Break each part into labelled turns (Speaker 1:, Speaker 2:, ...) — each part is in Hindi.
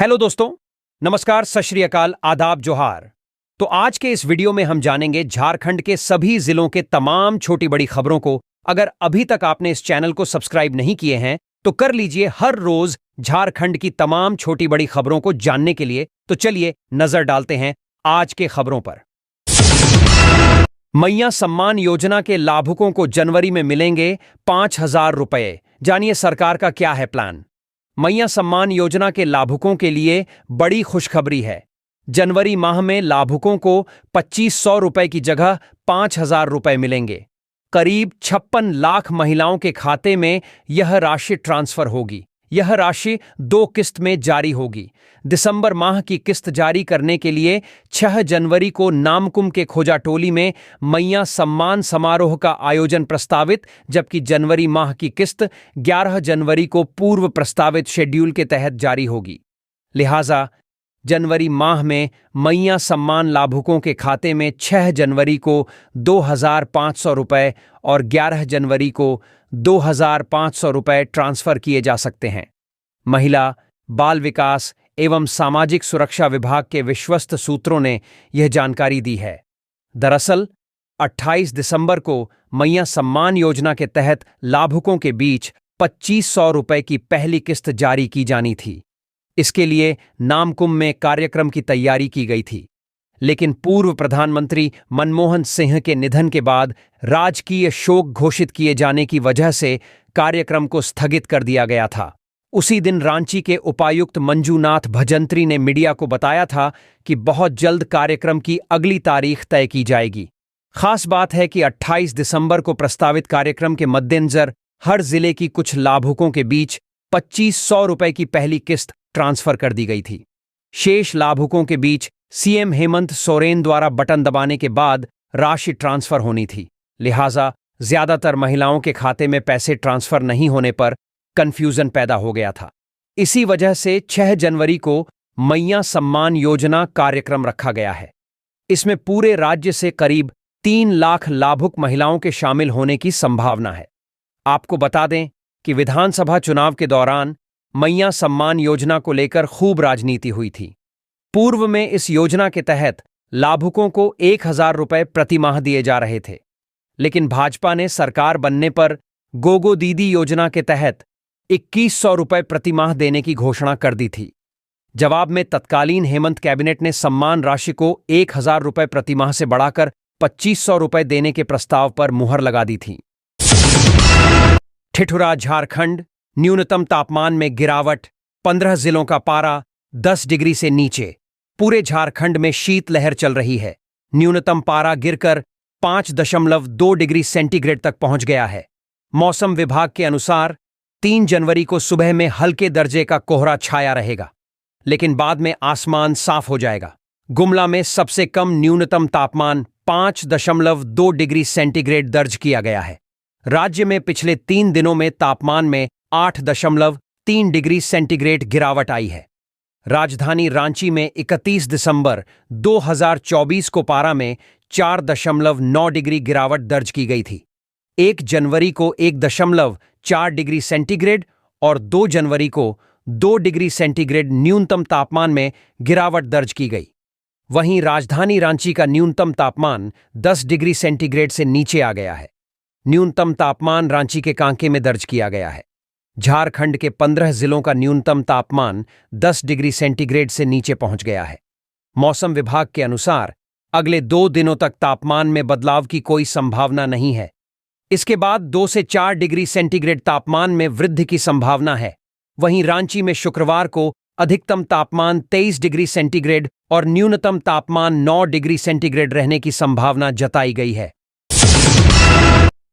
Speaker 1: हेलो दोस्तों, नमस्कार, सत श्री अकाल, आदाब, जोहार। तो आज के इस वीडियो में हम जानेंगे झारखंड के सभी जिलों के तमाम छोटी बड़ी खबरों को। अगर अभी तक आपने इस चैनल को सब्सक्राइब नहीं किए हैं तो कर लीजिए हर रोज झारखंड की तमाम छोटी बड़ी खबरों को जानने के लिए। तो चलिए नजर डालते हैं आज के खबरों पर। मैया सम्मान योजना के लाभुकों को जनवरी में मिलेंगे 5,000 रुपए। जानिए सरकार का क्या है प्लान। मैया सम्मान योजना के लाभुकों के लिए बड़ी खुशखबरी है। जनवरी माह में लाभुकों को 2,500 रुपए की जगह 5,000 रुपए मिलेंगे। करीब 56 लाख महिलाओं के खाते में यह राशि ट्रांसफर होगी। यह राशि 2 किस्त में जारी होगी। दिसंबर माह की किस्त जारी करने के लिए 6 जनवरी को नामकुम के खोजाटोली में मैया सम्मान समारोह का आयोजन प्रस्तावित, जबकि जनवरी माह की किस्त 11 जनवरी को पूर्व प्रस्तावित शेड्यूल के तहत जारी होगी। लिहाजा जनवरी माह में मैया सम्मान लाभुकों के खाते में 6 जनवरी को 2,500 रुपए और 11 जनवरी को 2,500 रुपए ट्रांसफर किए जा सकते हैं। महिला, बाल विकास एवं सामाजिक सुरक्षा विभाग के विश्वस्त सूत्रों ने यह जानकारी दी है। दरअसल 28 दिसंबर को मैया सम्मान योजना के तहत लाभुकों के बीच 2,500 रुपए की पहली किस्त जारी की जानी थी। इसके लिए नामकुम में कार्यक्रम की तैयारी की गई थी, लेकिन पूर्व प्रधानमंत्री मनमोहन सिंह के निधन के बाद राजकीय शोक घोषित किए जाने की वजह से कार्यक्रम को स्थगित कर दिया गया था। उसी दिन रांची के उपायुक्त मंजूनाथ भजंत्री ने मीडिया को बताया था कि बहुत जल्द कार्यक्रम की अगली तारीख तय की जाएगी। खास बात है कि 28 दिसंबर को प्रस्तावित कार्यक्रम के मद्देनजर हर जिले की कुछ लाभुकों के बीच 2,500 रुपए की पहली किस्त ट्रांसफर कर दी गई थी। शेष लाभुकों के बीच सीएम हेमंत सोरेन द्वारा बटन दबाने के बाद राशि ट्रांसफर होनी थी। लिहाजा ज्यादातर महिलाओं के खाते में पैसे ट्रांसफर नहीं होने पर कंफ्यूजन पैदा हो गया था। इसी वजह से 6 जनवरी को मैया सम्मान योजना कार्यक्रम रखा गया है। इसमें पूरे राज्य से करीब 3 लाख लाभुक महिलाओं के शामिल होने की संभावना है। आपको बता दें कि विधानसभा चुनाव के दौरान मैया सम्मान योजना को लेकर खूब राजनीति हुई थी। पूर्व में इस योजना के तहत लाभुकों को 1,000 रुपए प्रति माह दिए जा रहे थे, लेकिन भाजपा ने सरकार बनने पर गोगो दीदी योजना के तहत 2,100 रुपए प्रति माह देने की घोषणा कर दी थी। जवाब में तत्कालीन हेमंत कैबिनेट ने सम्मान राशि को 1,000 रुपए प्रति माह से बढ़ाकर 2,500 रुपए देने के प्रस्ताव पर मुहर लगा दी थी। ठिठुरा झारखंड, न्यूनतम तापमान में गिरावट, 15 जिलों का पारा 10 डिग्री से नीचे। पूरे झारखंड में शीतलहर चल रही है। न्यूनतम पारा गिरकर 5.2 डिग्री सेंटीग्रेड तक पहुंच गया है। मौसम विभाग के अनुसार 3 जनवरी को सुबह में हल्के दर्जे का कोहरा छाया रहेगा, लेकिन बाद में आसमान साफ हो जाएगा। गुमला में सबसे कम न्यूनतम तापमान 5.2 डिग्री सेंटीग्रेड दर्ज किया गया है। राज्य में पिछले 3 दिनों में तापमान में 8.3 डिग्री सेंटीग्रेड गिरावट आई है। राजधानी रांची में 31 दिसंबर 2024 को पारा में 4.9 डिग्री गिरावट दर्ज की गई थी। 1 जनवरी को 1.4 डिग्री सेंटीग्रेड और 2 जनवरी को 2 डिग्री सेंटीग्रेड न्यूनतम तापमान में गिरावट दर्ज की गई। वहीं राजधानी रांची का न्यूनतम तापमान 10 डिग्री सेंटीग्रेड से नीचे आ गया है। न्यूनतम तापमान रांची के कांके में दर्ज किया गया है। झारखंड के 15 जिलों का न्यूनतम तापमान 10 डिग्री सेंटीग्रेड से नीचे पहुंच गया है। मौसम विभाग के अनुसार अगले 2 दिनों तक तापमान में बदलाव की कोई संभावना नहीं है। इसके बाद 2 से 4 डिग्री सेंटीग्रेड तापमान में वृद्धि की संभावना है। वहीं रांची में शुक्रवार को अधिकतम तापमान 23 डिग्री सेंटीग्रेड और न्यूनतम तापमान 9 डिग्री सेंटीग्रेड रहने की संभावना जताई गई है।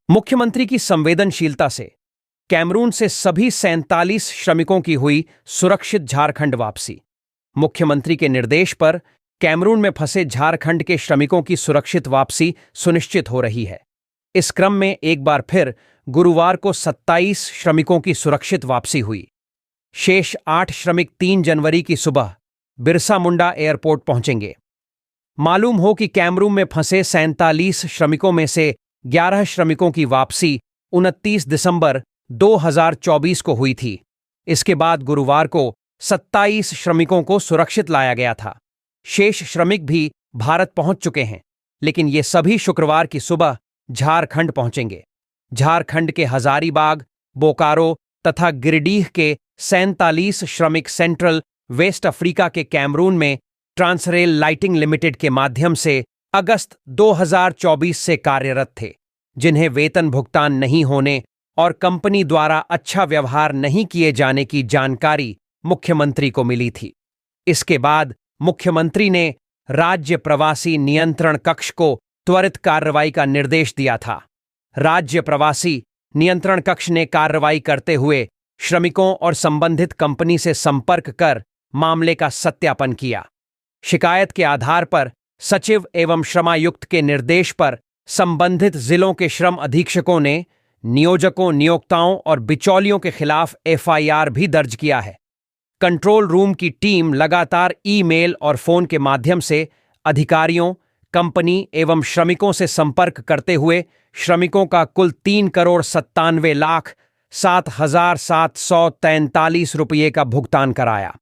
Speaker 1: मुख्यमंत्री की संवेदनशीलता से कैमरून से सभी 47 श्रमिकों की हुई सुरक्षित झारखंड वापसी। मुख्यमंत्री के निर्देश पर कैमरून में फंसे झारखंड के श्रमिकों की सुरक्षित वापसी सुनिश्चित हो रही है। इस क्रम में एक बार फिर गुरुवार को 27 श्रमिकों की सुरक्षित वापसी हुई। शेष 8 श्रमिक 3 जनवरी की सुबह बिरसा मुंडा एयरपोर्ट पहुंचेंगे। मालूम हो कि कैमरून में फंसे 47 श्रमिकों में से 11 श्रमिकों की वापसी 29 दिसंबर 2024 को हुई थी। इसके बाद गुरुवार को 27 श्रमिकों को सुरक्षित लाया गया था। शेष श्रमिक भी भारत पहुंच चुके हैं, लेकिन ये सभी शुक्रवार की सुबह झारखंड पहुंचेंगे। झारखंड के हजारीबाग, बोकारो तथा गिरिडीह के 47 श्रमिक सेंट्रल वेस्ट अफ्रीका के कैमरून में ट्रांसरेल लाइटिंग लिमिटेड के माध्यम से अगस्त 2024 से कार्यरत थे, जिन्हें वेतन भुगतान नहीं होने और कंपनी द्वारा अच्छा व्यवहार नहीं किए जाने की जानकारी मुख्यमंत्री को मिली थी। इसके बाद मुख्यमंत्री ने राज्य प्रवासी नियंत्रण कक्ष को त्वरित कार्रवाई का निर्देश दिया था। राज्य प्रवासी नियंत्रण कक्ष ने कार्रवाई करते हुए श्रमिकों और संबंधित कंपनी से संपर्क कर मामले का सत्यापन किया। शिकायत के आधार पर सचिव एवं श्रमायुक्त के निर्देश पर संबंधित जिलों के श्रम अधीक्षकों ने नियोजकों, नियोक्ताओं और बिचौलियों के खिलाफ एफआईआर भी दर्ज किया है। कंट्रोल रूम की टीम लगातार ईमेल और फोन के माध्यम से अधिकारियों, कंपनी एवं श्रमिकों से संपर्क करते हुए श्रमिकों का कुल 3,97,07,743 रुपये का भुगतान कराया।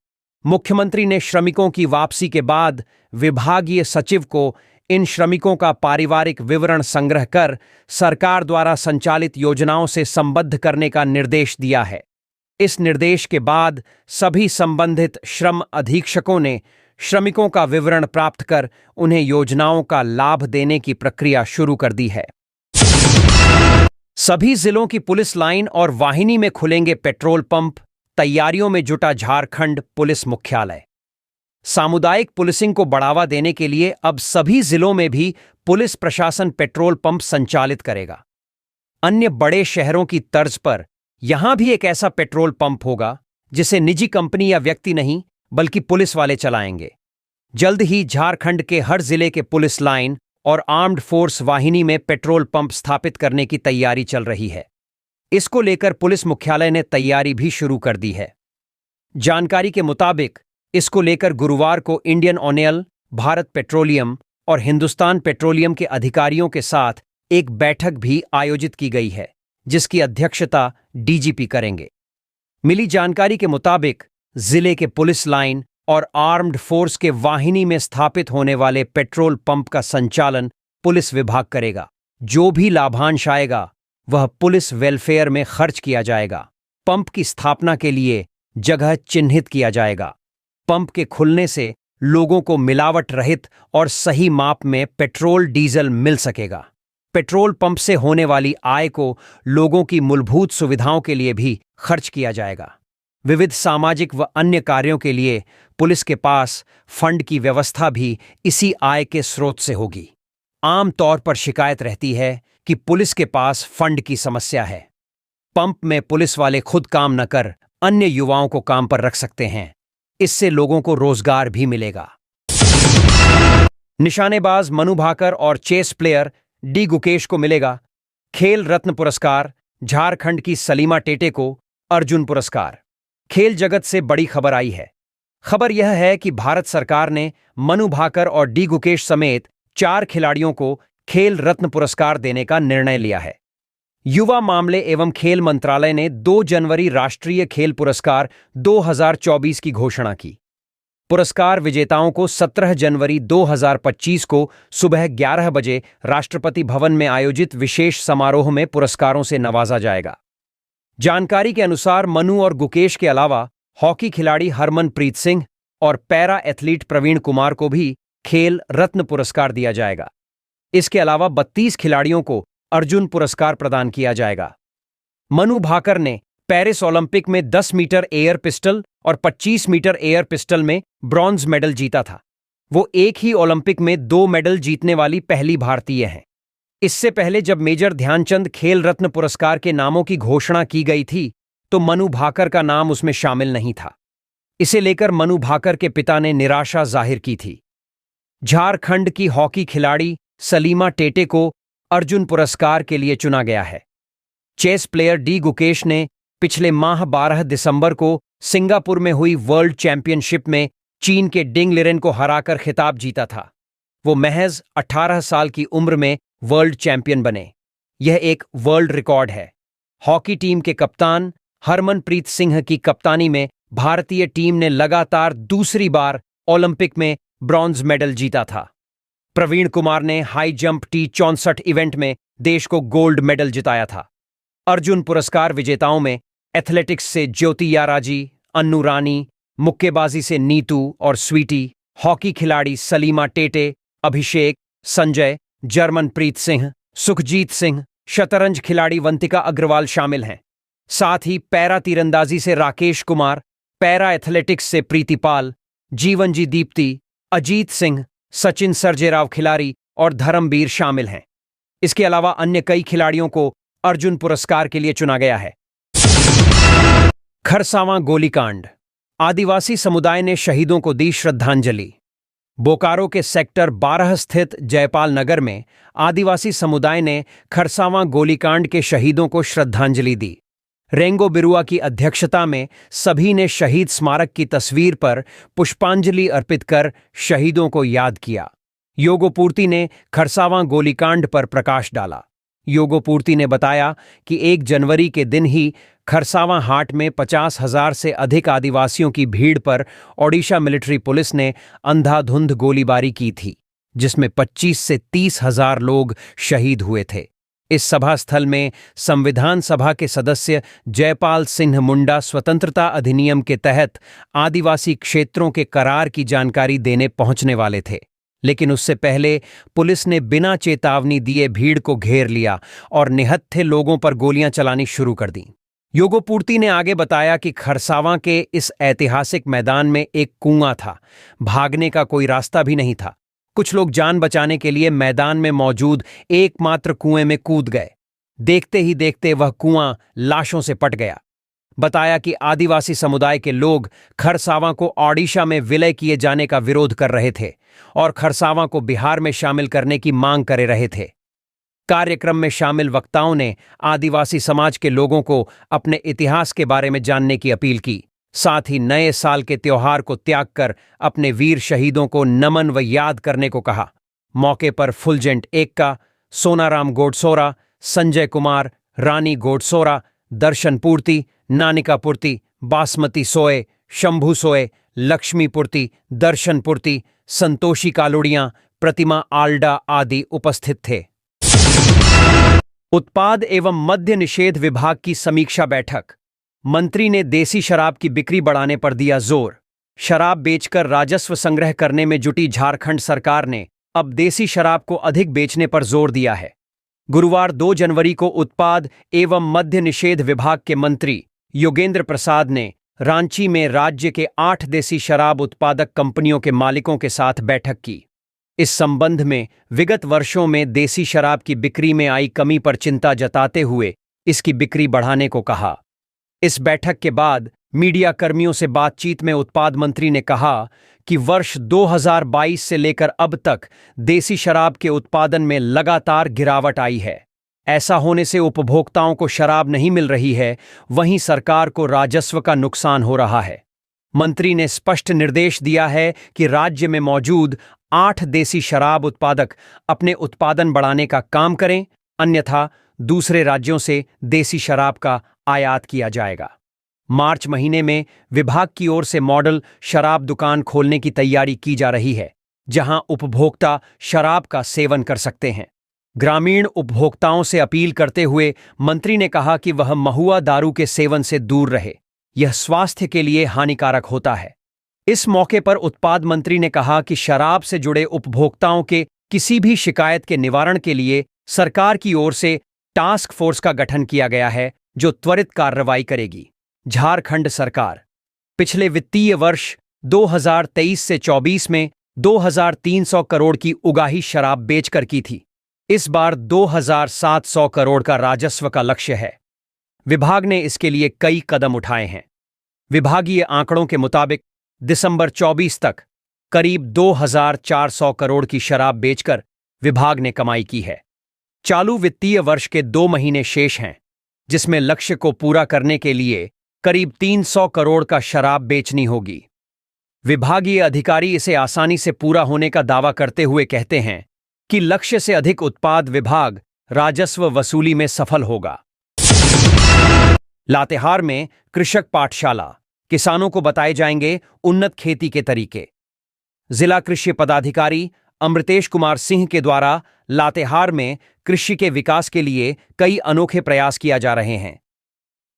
Speaker 1: मुख्यमंत्री ने श्रमिकों की वापसी के बाद विभागीय सचिव को इन श्रमिकों का पारिवारिक विवरण संग्रह कर सरकार द्वारा संचालित योजनाओं से संबद्ध करने का निर्देश दिया है। इस निर्देश के बाद सभी संबंधित श्रम अधीक्षकों ने श्रमिकों का विवरण प्राप्त कर उन्हें योजनाओं का लाभ देने की प्रक्रिया शुरू कर दी है। सभी जिलों की पुलिस लाइन और वाहिनी में खुलेंगे पेट्रोल पंप, तैयारियों में जुटा झारखंड पुलिस मुख्यालय। सामुदायिक पुलिसिंग को बढ़ावा देने के लिए अब सभी जिलों में भी पुलिस प्रशासन पेट्रोल पंप संचालित करेगा। अन्य बड़े शहरों की तर्ज पर यहां भी एक ऐसा पेट्रोल पंप होगा जिसे निजी कंपनी या व्यक्ति नहीं बल्कि पुलिस वाले चलाएंगे। जल्द ही झारखंड के हर जिले के पुलिस लाइन और आर्म्ड फोर्स वाहिनी में पेट्रोल पंप स्थापित करने की तैयारी चल रही है। इसको लेकर पुलिस मुख्यालय ने तैयारी भी शुरू कर दी है। जानकारी के मुताबिक इसको लेकर गुरुवार को इंडियन ऑयल, भारत पेट्रोलियम और हिंदुस्तान पेट्रोलियम के अधिकारियों के साथ एक बैठक भी आयोजित की गई है, जिसकी अध्यक्षता डीजीपी करेंगे। मिली जानकारी के मुताबिक जिले के पुलिस लाइन और आर्म्ड फोर्स के वाहिनी में स्थापित होने वाले पेट्रोल पंप का संचालन पुलिस विभाग करेगा। जो भी लाभांश आएगा वह पुलिस वेलफेयर में खर्च किया जाएगा। पंप की स्थापना के लिए जगह चिन्हित किया जाएगा। पंप के खुलने से लोगों को मिलावट रहित और सही माप में पेट्रोल डीजल मिल सकेगा। पेट्रोल पंप से होने वाली आय को लोगों की मूलभूत सुविधाओं के लिए भी खर्च किया जाएगा। विविध सामाजिक व अन्य कार्यों के लिए पुलिस के पास फंड की व्यवस्था भी इसी आय के स्रोत से होगी। आम तौर पर शिकायत रहती है कि पुलिस के पास फंड की समस्या है। पंप में पुलिस वाले खुद काम न कर अन्य युवाओं को काम पर रख सकते हैं। इससे लोगों को रोजगार भी मिलेगा। निशानेबाज मनु भाकर और चेस प्लेयर डी गुकेश को मिलेगा खेल रत्न पुरस्कार। झारखंड की सलीमा टेटे को अर्जुन पुरस्कार। खेल जगत से बड़ी खबर आई है। खबर यह है कि भारत सरकार ने मनु भाकर और डी गुकेश समेत 4 खिलाड़ियों को खेल रत्न पुरस्कार देने का निर्णय लिया है। युवा मामले एवं खेल मंत्रालय ने 2 जनवरी राष्ट्रीय खेल पुरस्कार 2024 की घोषणा की। पुरस्कार विजेताओं को 17 जनवरी 2025 को सुबह 11 बजे राष्ट्रपति भवन में आयोजित विशेष समारोह में पुरस्कारों से नवाजा जाएगा। जानकारी के अनुसार मनु और गुकेश के अलावा हॉकी खिलाड़ी हरमनप्रीत सिंह और पैरा एथलीट प्रवीण कुमार को भी खेल रत्न पुरस्कार दिया जाएगा। इसके अलावा 32 खिलाड़ियों को अर्जुन पुरस्कार प्रदान किया जाएगा। मनु भाकर ने पेरिस ओलंपिक में 10 मीटर एयर पिस्टल और 25 मीटर एयर पिस्टल में ब्रॉन्ज मेडल जीता था। वो एक ही ओलंपिक में 2 मेडल जीतने वाली पहली भारतीय हैं। इससे पहले जब मेजर ध्यानचंद खेल रत्न पुरस्कार के नामों की घोषणा की गई थी तो मनु भाकर का नाम उसमें शामिल नहीं था। इसे लेकर मनु भाकर के पिता ने निराशा जाहिर की थी। झारखंड की हॉकी खिलाड़ी सलीमा टेटे को अर्जुन पुरस्कार के लिए चुना गया है। चेस प्लेयर डी गुकेश ने पिछले माह 12 दिसंबर को सिंगापुर में हुई वर्ल्ड चैंपियनशिप में चीन के डिंग लिरेन को हराकर खिताब जीता था। वो महज 18 साल की उम्र में वर्ल्ड चैंपियन बने। यह एक वर्ल्ड रिकॉर्ड है। हॉकी टीम के कप्तान हरमनप्रीत सिंह की कप्तानी में भारतीय टीम ने लगातार दूसरी बार ओलंपिक में ब्रॉन्ज मेडल जीता था। प्रवीण कुमार ने हाई जंप T64 इवेंट में देश को गोल्ड मेडल जिताया था। अर्जुन पुरस्कार विजेताओं में एथलेटिक्स से ज्योति याराजी, अन्नू रानी, मुक्केबाजी से नीतू और स्वीटी, हॉकी खिलाड़ी सलीमा टेटे, अभिषेक, संजय, जर्मनप्रीत सिंह, सुखजीत सिंह, शतरंज खिलाड़ी वंतिका अग्रवाल शामिल हैं। साथ ही पैरा तीरंदाजी से राकेश कुमार, पैरा एथलेटिक्स से प्रीतिपाल, जीवनजी दीप्ति, अजीत सिंह, सचिन सर्जेराव खिलाड़ी और धर्मवीर शामिल हैं। इसके अलावा अन्य कई खिलाड़ियों को अर्जुन पुरस्कार के लिए चुना गया है। खरसावां गोलीकांड, आदिवासी समुदाय ने शहीदों को दी श्रद्धांजलि। बोकारो के सेक्टर 12 स्थित जयपाल नगर में आदिवासी समुदाय ने खरसावां गोलीकांड के शहीदों को श्रद्धांजलि दी। रेंगो बिरुआ की अध्यक्षता में सभी ने शहीद स्मारक की तस्वीर पर पुष्पांजलि अर्पित कर शहीदों को याद किया। योगोपूर्ति ने खरसावां गोलीकांड पर प्रकाश डाला। योगोपूर्ति ने बताया कि 1 जनवरी के दिन ही खरसावां हाट में 50,000 से अधिक आदिवासियों की भीड़ पर ओडिशा मिलिट्री पुलिस ने अंधाधुंध गोलीबारी की थी, जिसमें 25 से 30,000 लोग शहीद हुए थे। इस सभा स्थल में संविधान सभा के सदस्य जयपाल सिंह मुंडा स्वतंत्रता अधिनियम के तहत आदिवासी क्षेत्रों के करार की जानकारी देने पहुंचने वाले थे, लेकिन उससे पहले पुलिस ने बिना चेतावनी दिए भीड़ को घेर लिया और निहत्थे लोगों पर गोलियां चलानी शुरू कर दी। योगोपूर्ति ने आगे बताया कि खरसावां के इस ऐतिहासिक मैदान में एक कुआं था, भागने का कोई रास्ता भी नहीं था। कुछ लोग जान बचाने के लिए मैदान में मौजूद एकमात्र कुएं में कूद गए। देखते ही देखते वह कुआं लाशों से पट गया। बताया कि आदिवासी समुदाय के लोग खरसावां को ओडिशा में विलय किए जाने का विरोध कर रहे थे और खरसावां को बिहार में शामिल करने की मांग कर रहे थे। कार्यक्रम में शामिल वक्ताओं ने आदिवासी समाज के लोगों को अपने इतिहास के बारे में जानने की अपील की। साथ ही नए साल के त्योहार को त्याग कर अपने वीर शहीदों को नमन व याद करने को कहा। मौके पर फुलजेंट एक्का, सोनाराम गोडसोरा, संजय कुमार, रानी गोडसोरा, दर्शन पूर्ति, नानिका पूर्ति, बासमती सोए, शंभू सोए, लक्ष्मी पूर्ति, दर्शन पूर्ति, संतोषी कालुड़ियां, प्रतिमा आल्डा आदि उपस्थित थे। उत्पाद एवं मद्य निषेध विभाग की समीक्षा बैठक। मंत्री ने देसी शराब की बिक्री बढ़ाने पर दिया जोर। शराब बेचकर राजस्व संग्रह करने में जुटी झारखंड सरकार ने अब देसी शराब को अधिक बेचने पर जोर दिया है। गुरुवार 2 जनवरी को उत्पाद एवं मद्य निषेध विभाग के मंत्री योगेंद्र प्रसाद ने रांची में राज्य के 8 देसी शराब उत्पादक कंपनियों के मालिकों के साथ बैठक की। इस संबंध में विगत वर्षों में देसी शराब की बिक्री में आई कमी पर चिंता जताते हुए इसकी बिक्री बढ़ाने को कहा। इस बैठक के बाद मीडिया कर्मियों से बातचीत में उत्पाद मंत्री ने कहा कि वर्ष 2022 से लेकर अब तक देसी शराब के उत्पादन में लगातार गिरावट आई है। ऐसा होने से उपभोक्ताओं को शराब नहीं मिल रही है, वहीं सरकार को राजस्व का नुकसान हो रहा है। मंत्री ने स्पष्ट निर्देश दिया है कि राज्य में मौजूद 8 देसी शराब उत्पादक अपने उत्पादन बढ़ाने का काम करें, अन्यथा दूसरे राज्यों से देसी शराब का आयात किया जाएगा। मार्च महीने में विभाग की ओर से मॉडल शराब दुकान खोलने की तैयारी की जा रही है, जहां उपभोक्ता शराब का सेवन कर सकते हैं। ग्रामीण उपभोक्ताओं से अपील करते हुए मंत्री ने कहा कि वह महुआ दारू के सेवन से दूर रहे, यह स्वास्थ्य के लिए हानिकारक होता है। इस मौके पर उत्पाद मंत्री ने कहा कि शराब से जुड़े उपभोक्ताओं के किसी भी शिकायत के निवारण के लिए सरकार की ओर से टास्क फोर्स का गठन किया गया है, जो त्वरित कार्रवाई करेगी। झारखंड सरकार पिछले वित्तीय वर्ष 2023 से 24 में 2300 करोड़ की उगाही शराब बेचकर की थी। इस बार 2700 करोड़ का राजस्व का लक्ष्य है। विभाग ने इसके लिए कई कदम उठाए हैं। विभागीय आंकड़ों के मुताबिक दिसंबर 24 तक करीब 2400 करोड़ की शराब बेचकर विभाग ने कमाई की है। चालू वित्तीय वर्ष के 2 महीने शेष हैं, जिसमें लक्ष्य को पूरा करने के लिए करीब 300 करोड़ का शराब बेचनी होगी। विभागीय अधिकारी इसे आसानी से पूरा होने का दावा करते हुए कहते हैं कि लक्ष्य से अधिक उत्पाद विभाग राजस्व वसूली में सफल होगा। लातेहार में कृषक पाठशाला, किसानों को बताए जाएंगे उन्नत खेती के तरीके। जिला कृषि पदाधिकारी अमृतेश कुमार सिंह के द्वारा लातेहार में कृषि के विकास के लिए कई अनोखे प्रयास किया जा रहे हैं।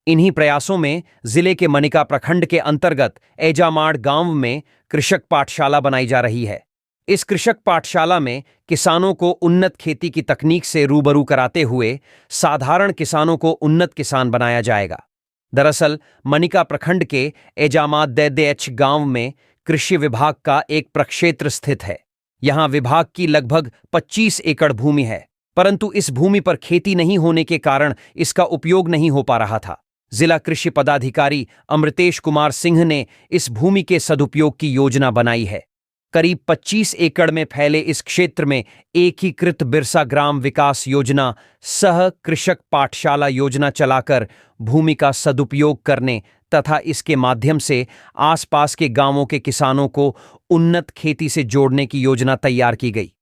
Speaker 1: इन्हीं प्रयासों में जिले के मनिका प्रखंड के अंतर्गत एजामाड़ गांव में कृषक पाठशाला बनाई जा रही है। इस कृषक पाठशाला में किसानों को उन्नत खेती की तकनीक से रूबरू कराते हुए साधारण किसानों को उन्नत किसान बनाया जाएगा। दरअसल मनिका प्रखंड के एजामाड़ दैदेच गांव में कृषि विभाग का एक प्रक्षेत्र स्थित है। यहां विभाग की लगभग 25 एकड़ भूमि है, परंतु इस भूमि पर खेती नहीं होने के कारण इसका उपयोग नहीं हो पा रहा था। जिला कृषि पदाधिकारी अमृतेश कुमार सिंह ने इस भूमि के सदुपयोग की योजना बनाई है। करीब 25 एकड़ में फैले इस क्षेत्र में एकीकृत बिरसा ग्राम विकास योजना सह कृषक पाठशाला योजना चलाकर भूमि का सदुपयोग करने तथा इसके माध्यम से आसपास के गांवों के किसानों को उन्नत खेती से जोड़ने की योजना तैयार की गई।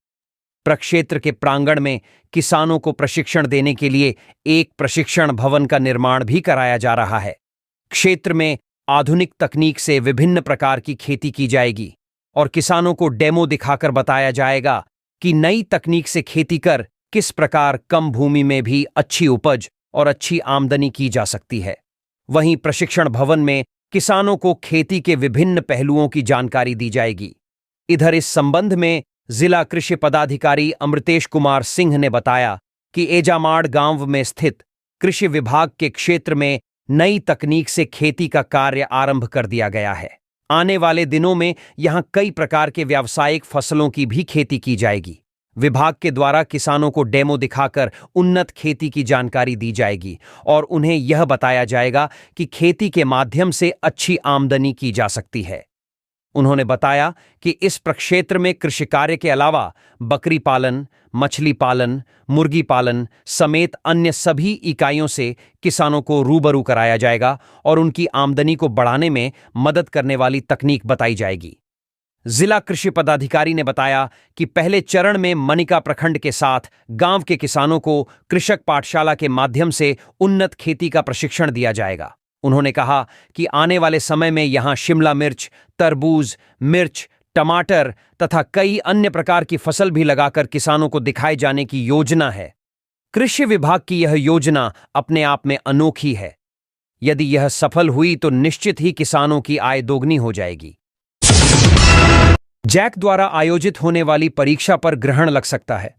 Speaker 1: प्रक्षेत्र के प्रांगण में किसानों को प्रशिक्षण देने के लिए एक प्रशिक्षण भवन का निर्माण भी कराया जा रहा है। क्षेत्र में आधुनिक तकनीक से विभिन्न प्रकार की खेती की जाएगी और किसानों को डेमो दिखाकर बताया जाएगा कि नई तकनीक से खेती कर किस प्रकार कम भूमि में भी अच्छी उपज और अच्छी आमदनी की जा सकती है। वहीं प्रशिक्षण भवन में किसानों को खेती के विभिन्न पहलुओं की जानकारी दी जाएगी। इधर इस संबंध में जिला कृषि पदाधिकारी अमृतेश कुमार सिंह ने बताया कि एजामाड़ गांव में स्थित कृषि विभाग के क्षेत्र में नई तकनीक से खेती का कार्य आरंभ कर दिया गया है। आने वाले दिनों में यहां कई प्रकार के व्यावसायिक फसलों की भी खेती की जाएगी। विभाग के द्वारा किसानों को डेमो दिखाकर उन्नत खेती की जानकारी दी जाएगी और उन्हें यह बताया जाएगा कि खेती के माध्यम से अच्छी आमदनी की जा सकती है। उन्होंने बताया कि इस प्रक्षेत्र में कृषि कार्य के अलावा बकरी पालन, मछली पालन, मुर्गी पालन समेत अन्य सभी इकाइयों से किसानों को रूबरू कराया जाएगा और उनकी आमदनी को बढ़ाने में मदद करने वाली तकनीक बताई जाएगी। जिला कृषि पदाधिकारी ने बताया कि पहले चरण में मनिका प्रखंड के साथ गांव के किसानों को कृषक पाठशाला के माध्यम से उन्नत खेती का प्रशिक्षण दिया जाएगा। उन्होंने कहा कि आने वाले समय में यहां शिमला मिर्च, तरबूज, मिर्च, टमाटर तथा कई अन्य प्रकार की फसल भी लगाकर किसानों को दिखाए जाने की योजना है। कृषि विभाग की यह योजना अपने आप में अनोखी है। यदि यह सफल हुई तो निश्चित ही किसानों की आय दोगुनी हो जाएगी। जैक द्वारा आयोजित होने वाली परीक्षा पर ग्रहण लग सकता है।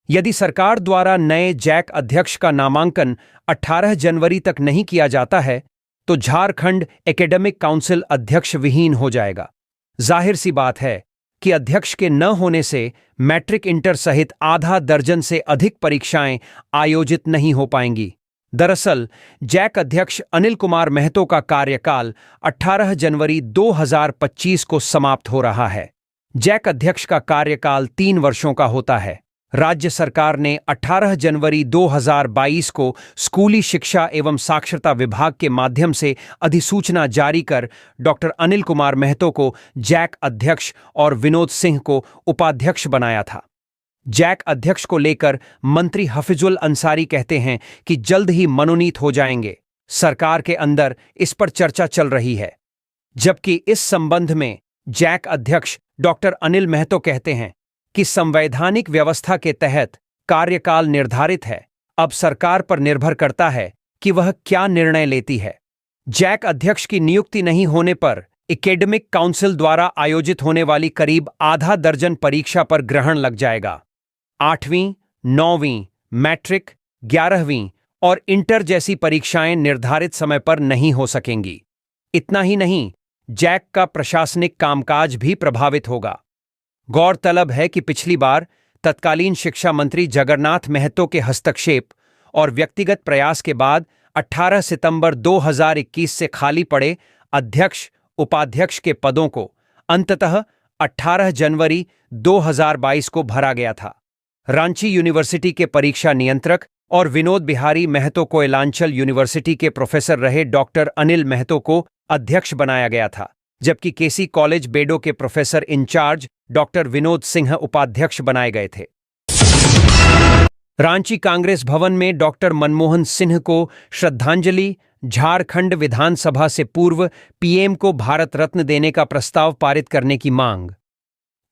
Speaker 1: यदि सरकार द्वारा नए जैक अध्यक्ष का नामांकन 18 जनवरी तक नहीं किया जाता है तो झारखंड एकेडमिक काउंसिल अध्यक्ष विहीन हो जाएगा। जाहिर सी बात है कि अध्यक्ष के न होने से मैट्रिक इंटर सहित आधा दर्जन से अधिक परीक्षाएं आयोजित नहीं हो पाएंगी। दरअसल जैक अध्यक्ष अनिल कुमार महतो का कार्यकाल 18 जनवरी 2025 को समाप्त हो रहा है। जैक अध्यक्ष का कार्यकाल 3 वर्षों का होता है। राज्य सरकार ने 18 जनवरी 2022 को स्कूली शिक्षा एवं साक्षरता विभाग के माध्यम से अधिसूचना जारी कर डॉक्टर अनिल कुमार महतो को जैक अध्यक्ष और विनोद सिंह को उपाध्यक्ष बनाया था। जैक अध्यक्ष को लेकर मंत्री हफीजुल अंसारी कहते हैं कि जल्द ही मनोनीत हो जाएंगे। सरकार के अंदर इस पर चर्चा चल रही है, जबकि इस संबंध में जैक अध्यक्ष डॉक्टर अनिल महतो कहते हैं कि संवैधानिक व्यवस्था के तहत कार्यकाल निर्धारित है। अब सरकार पर निर्भर करता है कि वह क्या निर्णय लेती है। जैक अध्यक्ष की नियुक्ति नहीं होने पर एकेडमिक काउंसिल द्वारा आयोजित होने वाली करीब आधा दर्जन परीक्षा पर ग्रहण लग जाएगा। 8वीं, 9वीं, मैट्रिक, 11वीं और इंटर जैसी परीक्षाएं निर्धारित समय पर नहीं हो सकेंगी। इतना ही नहीं, जैक का प्रशासनिक कामकाज भी प्रभावित होगा। गौरतलब है कि पिछली बार तत्कालीन शिक्षा मंत्री जगन्नाथ महतो के हस्तक्षेप और व्यक्तिगत प्रयास के बाद 18 सितंबर 2021 से खाली पड़े अध्यक्ष, उपाध्यक्ष के पदों को अंततः 18 जनवरी 2022 को भरा गया था। रांची यूनिवर्सिटी के परीक्षा नियंत्रक और विनोद बिहारी महतो कोयलांचल यूनिवर्सिटी के प्रोफेसर रहे डॉक्टर अनिल महतो को अध्यक्ष बनाया गया था, जबकि केसी कॉलेज बेडो के professor in-charge doctor Vinod Singh उपाध्यक्ष बनाए गए थे। रांची कांग्रेस भवन में डॉक्टर मनमोहन सिंह को श्रद्धांजलि, झारखंड विधानसभा से पूर्व पीएम को भारत रत्न देने का प्रस्ताव पारित करने की मांग।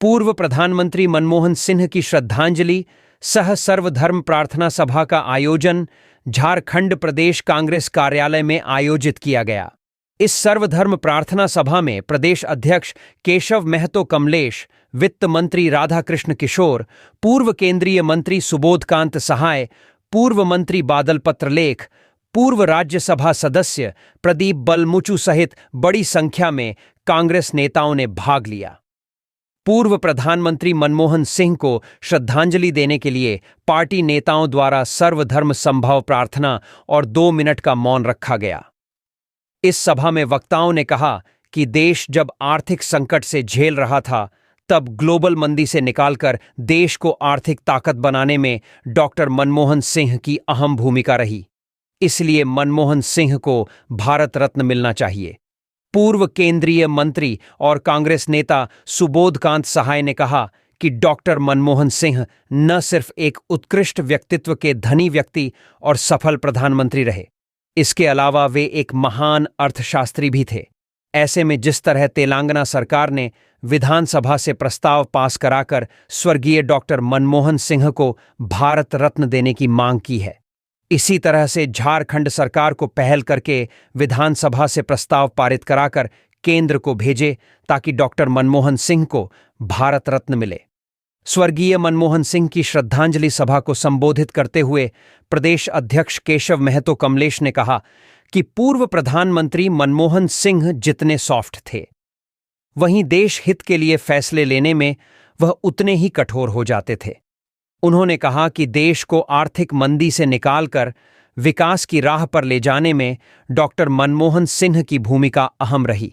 Speaker 1: पूर्व प्रधानमंत्री मनमोहन सिंह की श्रद्धांजलि सह सर्वधर्म प्रार्थना सभा का आयोजन झारखंड प्रदेश कांग्रेस कार्यालय में आयोजित किया गया। इस सर्वधर्म प्रार्थना सभा में प्रदेश अध्यक्ष केशव महतो कमलेश, वित्त मंत्री राधाकृष्ण किशोर, पूर्व केंद्रीय मंत्री सुबोधकांत सहाय, पूर्व मंत्री बादल पत्रलेख, पूर्व राज्यसभा सदस्य प्रदीप बलमुचु सहित बड़ी संख्या में कांग्रेस नेताओं ने भाग लिया। पूर्व प्रधानमंत्री मनमोहन सिंह को श्रद्धांजलि देने के लिए पार्टी नेताओं द्वारा सर्वधर्म संभव प्रार्थना और 2 मिनट का मौन रखा गया। इस सभा में वक्ताओं ने कहा कि देश जब आर्थिक संकट से झेल रहा था, तब ग्लोबल मंदी से निकालकर देश को आर्थिक ताकत बनाने में डॉक्टर मनमोहन सिंह की अहम भूमिका रही। इसलिए मनमोहन सिंह को भारत रत्न मिलना चाहिए। पूर्व केंद्रीय मंत्री और कांग्रेस नेता सुबोधकांत सहाय ने कहा कि डॉक्टर मनमोहन सिंह न सिर्फ एक उत्कृष्ट व्यक्तित्व के धनी व्यक्ति और सफल प्रधानमंत्री रहे, इसके अलावा वे एक महान अर्थशास्त्री भी थे। ऐसे में जिस तरह तेलंगाना सरकार ने विधानसभा से प्रस्ताव पास कराकर स्वर्गीय डॉक्टर मनमोहन सिंह को भारत रत्न देने की मांग की है, इसी तरह से झारखंड सरकार को पहल करके विधानसभा से प्रस्ताव पारित कराकर केंद्र को भेजे ताकि डॉक्टर मनमोहन सिंह को भारत रत्न मिले। स्वर्गीय मनमोहन सिंह की श्रद्धांजलि सभा को संबोधित करते हुए प्रदेश अध्यक्ष केशव महतो कमलेश ने कहा कि पूर्व प्रधानमंत्री मनमोहन सिंह जितने सॉफ्ट थे, वहीं देश हित के लिए फैसले लेने में वह उतने ही कठोर हो जाते थे। उन्होंने कहा कि देश को आर्थिक मंदी से निकालकर विकास की राह पर ले जाने में डॉक्टर मनमोहन सिंह की भूमिका अहम रही।